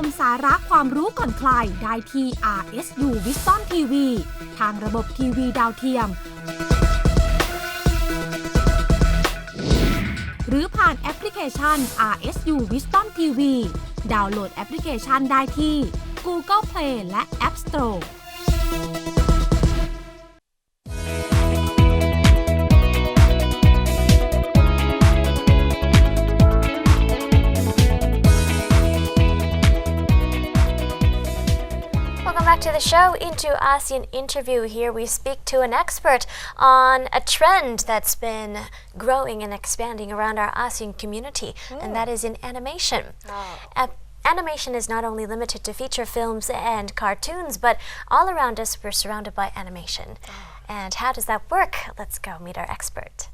มสาระความรู้ก่อนใครได้ที่ RSU Wisdom TV ทางระบบทีวีดาวเทียมหรือผ่านแอปพลิเคชัน RSU Wisdom TV ดาวน์โหลดแอปพลิเคชันได้ที่ Google Play และ App Store Back to the show into ASEAN interview. Here we speak to an expert on a trend that's been growing and expanding around our ASEAN community, and that is in animation. Animation is not only limited to feature films and cartoons, but all around us we're surrounded by animation. And how does that work? Let's go meet our expert.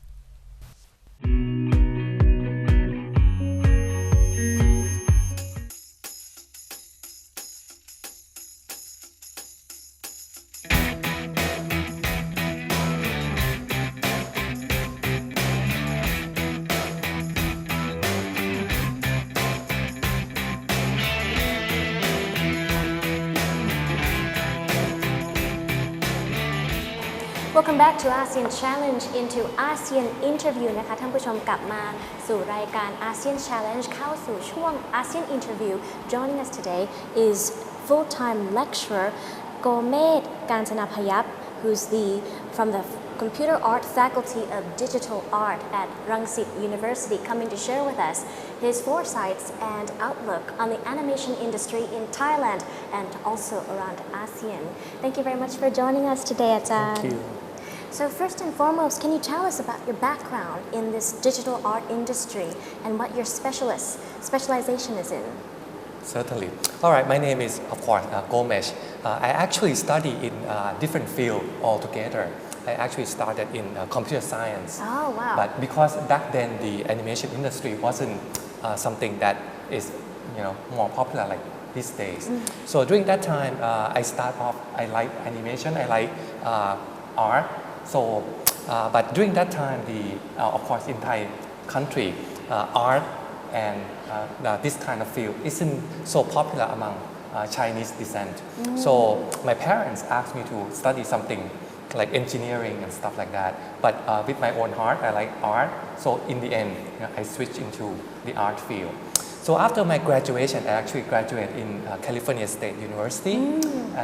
Welcome back to ASEAN Challenge into ASEAN Interview นะคะท่านผู้ชมกลับมาสู่รายการ ASEAN Challenge เข้าสู่ช่วง ASEAN Interview. Joining us today is full-time lecturer Gomesh Karnchanapayap, who's from the Computer Art Faculty of Digital Art at Rangsit University, coming to share with us his foresights and outlook on the animation industry in Thailand and also around ASEAN. Thank you very much for joining us today, Ajahn. Thank you. So first and foremost, can you tell us about your background in this digital art industry and what your specialization is in? Certainly. All right, my name is, of course, Gomesh. I actually study in different fields altogether. I actually started in computer science. Oh, wow. But because back then the animation industry wasn't something that is, more popular like these days. So during that time, I start off, I like animation, I like art. So, but during that time, of course, in Thai country, art and this kind of field isn't so popular among Chinese descent. So my parents asked me to study something like engineering and stuff like that. But with my own heart, I like art. So in the end, I switched into the art field. So after my graduation, I actually graduated in California State University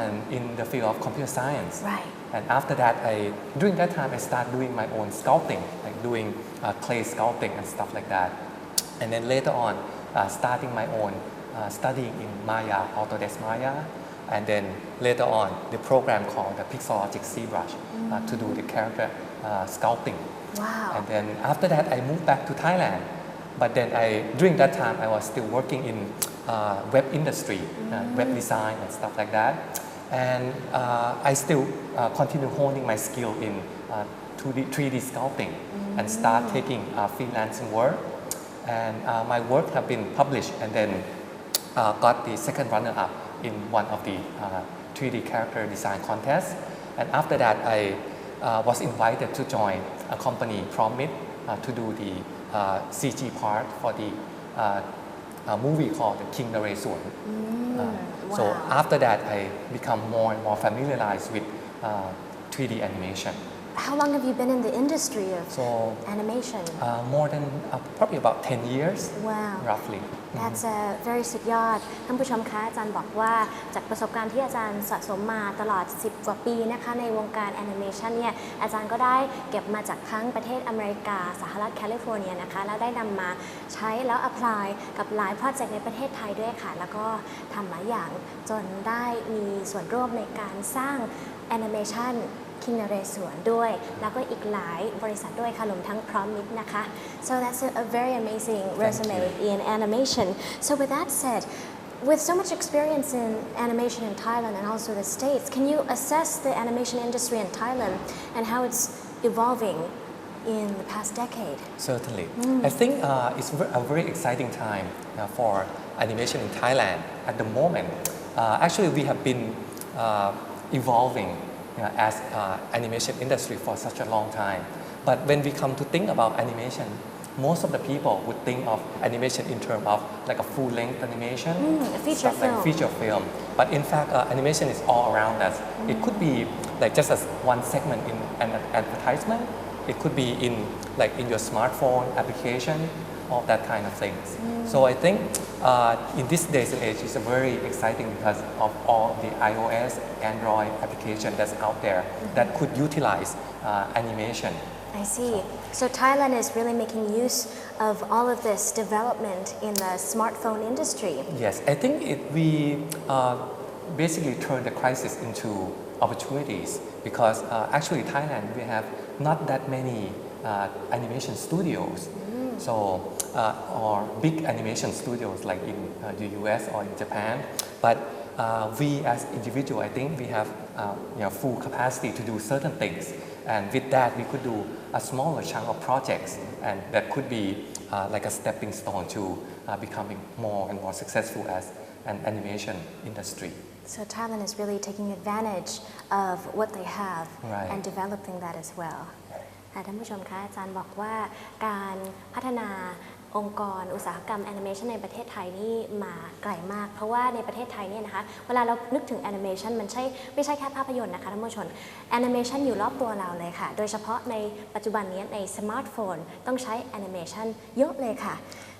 and in the field of computer science. Right. And after that, during that time, I started doing my own sculpting, like doing clay sculpting and stuff like that. And then later on, starting my own studying in Maya, Autodesk Maya. And then later on, the program called the Pixologic ZBrush to do the character sculpting. Wow. And then after that, I moved back to Thailand. But then during that time, I was still working in web industry, web design and stuff like that. And I still continue honing my skill in 3D sculpting and start taking freelancing work. And my work have been published and then got the second runner-up in one of the 3D character design contests. And after that, I was invited to join a company, Promise, to do the CG part for the movie called The King Naresuan. Wow. So after that, I become more and more familiarized with 3D animation. How long have you been in the industry of animation? More than probably about 10 years, Wow. roughly. That's a very สุดยอดท่านผู้ชมคะอาจารย์บอกว่าจากประสบการณ์ที่อาจารย์สะสมมาตลอด10กว่าปีนะคะในวงการแอนิเมชันเนี่ยอาจารย์ก็ได้เก็บมาจากทั้งประเทศอเมริกาสหรัฐแคลิฟอร์เนียนะคะแล้วได้นำมาใช้แล้วอพพลายกับหลายโปรเจกต์ในประเทศไทยด้วยค่ะแล้วก็ทำหลายอย่างจนได้มีส่วนร่วมในการสร้างแอนิเมชันคิงนเรศวรด้วยแล้วก็อีกหลายบริษัทด้วยค่ะรวมทั้งพร้อมมิตรนะคะ so that's a very amazing resume in animation so with that said with so much experience in animation in Thailand and also the States can you assess the animation industry in Thailand and how it's evolving in the past decade Certainly. I think it's a very exciting time for animation in Thailand at the moment. Actually, we have been evolving as animation industry for such a long time. But when we come to think about animation, most of the people would think of animation in terms of like a full-length animation, a feature stuff film. like feature film. But in fact, animation is all around us. It could be like just as one segment in an advertisement. It could be in like in your smartphone application, all that kind of things. So I think in this days and age, it's very exciting because of all the iOS, Android application that's out there that could utilize animation. I see. So Thailand is really making use of all of this development in the smartphone industry. Yes, I think we basically turn the crisis into opportunities because actually Thailand, we have not that many animation studios. So, or big animation studios like in the US or in Japan. But we as individuals, I think we have full capacity to do certain things. And with that, we could do a smaller chunk of projects, and that could be like a stepping stone to becoming more and more successful as an animation industry. So Thailand is really taking advantage of what they have Right. and developing that as well. ท่านผู้ชมคะอาจารย์บอกว่าการพัฒนาองค์กรอุตสาหกรรมแอนิเมชันในประเทศไทยนี่มาไกลมากเพราะว่าในประเทศไทยเนี่ยนะคะเวลาเรานึกถึงแอนิเมชันมันไม่ใช่แค่ภาพยนตร์นะคะท่านผู้ชมแอนิเมชันอยู่รอบตัวเราเลยค่ะโดยเฉพาะในปัจจุบันนี้ในสมาร์ทโฟนต้องใช้แอนิเมชันเยอะเลยค่ะ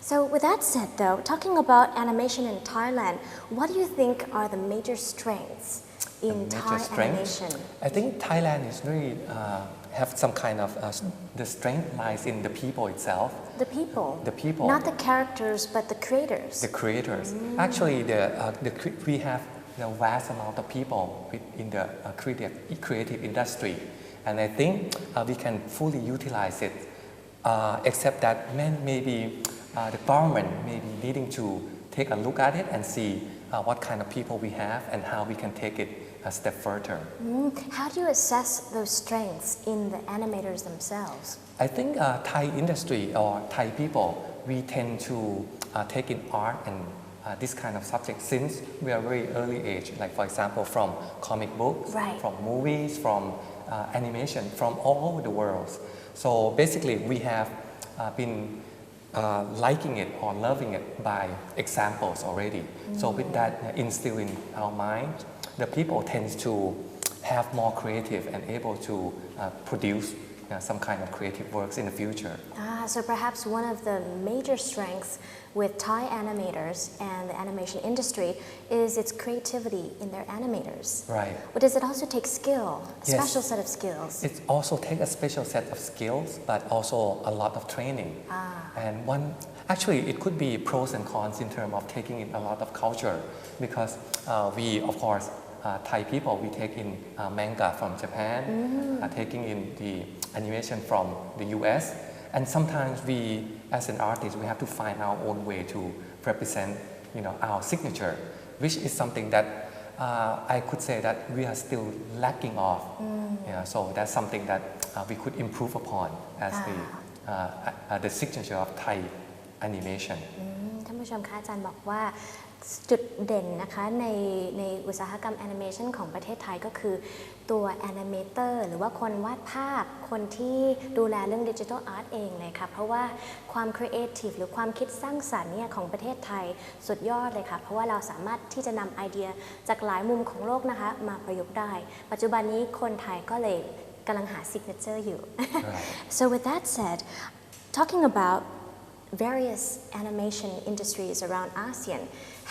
So with that said though, talking about animation in Thailand, what do you think are the major strengths in Thai animation? I think Thailand is really have some kind of the strength lies in the people itself. The people. The people. Not the characters, but the creators. The creators. Actually, we have a vast amount of people in the creative industry, and I think we can fully utilize it. Except that maybe the government may be needing to take a look at it and see what kind of people we have and how we can take it a step further. How do you assess those strengths in the animators themselves? I think Thai industry or Thai people, we tend to take in art and this kind of subject since we are very early age, like for example from comic books, Right. from movies, from animation, from all over the world. So basically we have been liking it or loving it by examples already. So with that instilled in our mind, the people tend to have more creative and able to produce some kind of creative works in the future. So perhaps one of the major strengths with Thai animators and the animation industry is its creativity in their animators. Right. But does it also take skill, Yes. special set of skills? It also takes a special set of skills, but also a lot of training. And actually, it could be pros and cons in terms of taking in a lot of culture, because we, of course, Thai people, we take in manga from Japan, taking in the animation from the US, and sometimes we, as an artist, we have to find our own way to represent, our signature, which is something that I could say that we are still lacking of. So that's something that we could improve upon as the signature of Thai animation. ท่านผู้ชมคะอาจารย์บอกว่าจุดเด่นนะคะในอุตสาหกรรมแอนิเมชันของประเทศไทยก็คือตัวแอนิเมเตอร์หรือว่าคนวาดภาพคนที่ดูแลเรื่องดิจิทัลอาร์ตเองเลยค่ะเพราะว่าความครีเอทีฟหรือความคิดสร้างสรรค์เนี่ยของประเทศไทยสุดยอดเลยค่ะเพราะว่าเราสามารถที่จะนำไอเดียจากหลายมุมของโลกนะคะมาประยุกต์ได้ปัจจุบันนี้คนไทยก็เลยกำลังหาซิกเนเจอร์อยู่ So with that said, talking about various animation industries around ASEAN,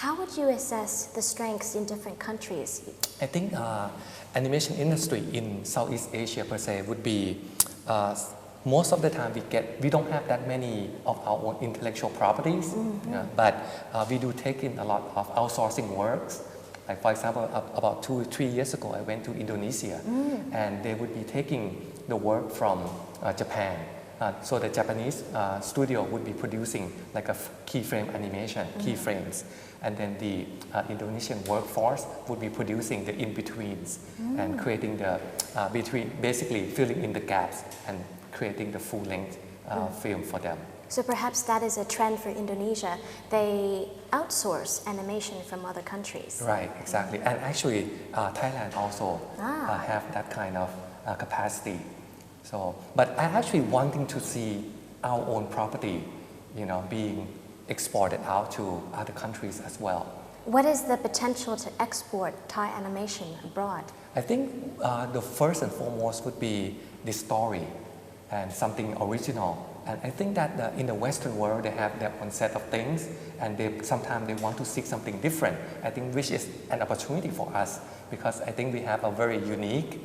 how would you assess the strengths in different countries? I think animation industry in Southeast Asia per se would be most of the time we don't have that many of our own intellectual properties, but we do take in a lot of outsourcing works. Like for example, about 2 or 3 years ago, I went to Indonesia, and they would be taking the work from Japan. So the Japanese studio would be producing like a keyframe animation, keyframes, and then the Indonesian workforce would be producing the in-betweens and creating the basically filling in the gaps and creating the full-length film for them. So perhaps that is a trend for Indonesia. They outsource animation from other countries. Right, exactly. And actually, Thailand also have that kind of capacity. So, but I actually wanting to see our own property, being exported out to other countries as well. What is the potential to export Thai animation abroad? I think the first and foremost would be the story and something original. And I think that in the Western world, they have their own set of things, and sometimes they want to seek something different. I think which is an opportunity for us because I think we have a very unique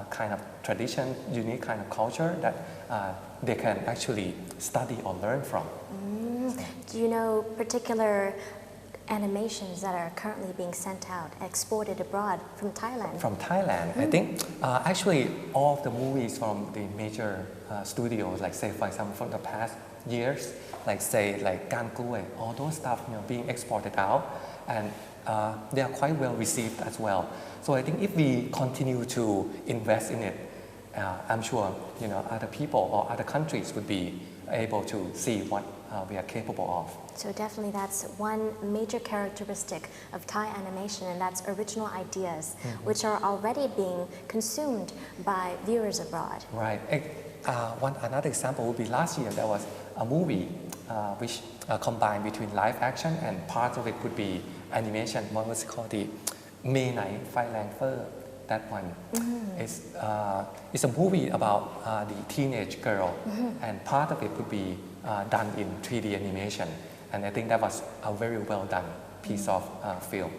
kind of tradition, unique kind of culture that they can actually study or learn from. Do you know particular animations that are currently being sent out, exported abroad from Thailand? From Thailand, I think actually all of the movies from the major studios, like say for example from the past years, like say like Gan Kue, all those stuff being exported out, and they are quite well received as well. So I think if we continue to invest in it, I'm sure other people or other countries would be able to see what we are capable of. So definitely that's one major characteristic of Thai animation, and that's original ideas, which are already being consumed by viewers abroad. Right. Another example would be last year there was a movie which combined between live action and part of it could be animation. What was it called? The May Night Thailand Fur. That one is it's a movie about the teenage girl, and part of it could be done in 3D animation, and I think that was a very well done piece of film.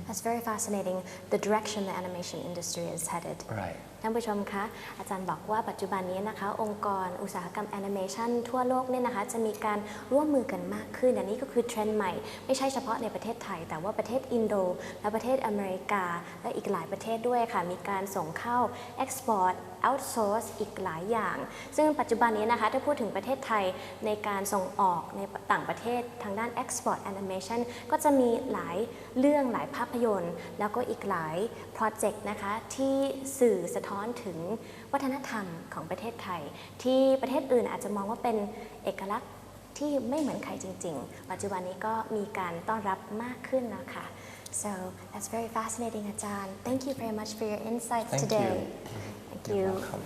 That's very fascinating, the direction the animation industry is headed. Right. ท่านผู้ชมคะอาจารย์บอกว่าปัจจุบันนี้นะคะองค์กรอุตสาหกรรมแอนิเมชันทั่วโลกเนี่ยนะคะจะมีการร่วมมือกันมากขึ้นอันนี้ก็คือเทรนด์ใหม่ไม่ใช่เฉพาะในประเทศไทยแต่ว่าประเทศอินโดและประเทศอเมริกาและอีกหลายประเทศด้วยค่ะมีการส่งเข้า export outsource อีกหลายอย่างซึ่งปัจจุบันนี้นะคะถ้าพูดถึงประเทศไทยในการส่งออกในต่างประเทศทางด้าน export animation ก็จะมีหลายเรื่องหลายภาพยนตร์แล้วก็อีกหลายโปรเจกต์นะคะที่สื่อสะท้อนถึงวัฒนธรรมของประเทศไทยที่ประเทศอื่นอาจจะมองว่าเป็นเอกลักษณ์ที่ไม่เหมือนใครจริงๆปัจจุบันนี้ก็มีการต้อนรับมากขึ้นนะคะ So that's very fascinating อาจารย์ Thank you very much for your insights today. Thank you. You're welcome.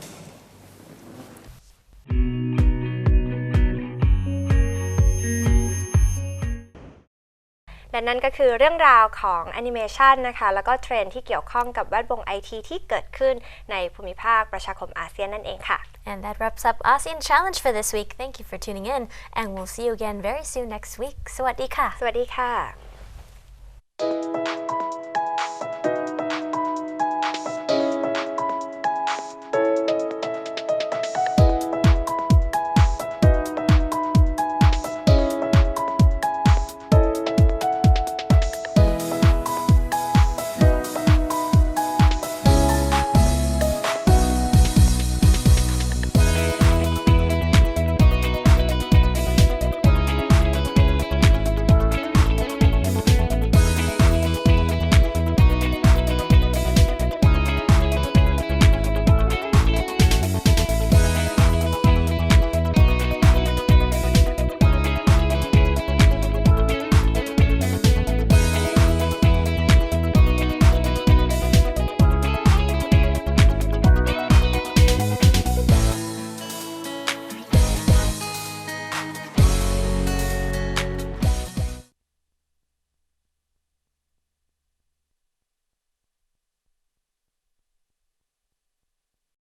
และนั่นก็คือเรื่องราวของแอนิเมชันนะคะแล้วก็เทรนด์ที่เกี่ยวข้องกับแวดวง IT ที่เกิดขึ้นในภูมิภาคประชาคมอาเซียนนั่นเองค่ะ And that wraps up ASEAN Challenge for this week. Thank you for tuning in, and we'll see you again very soon next week. สวัสดีค่ะ สวัสดีค่ะ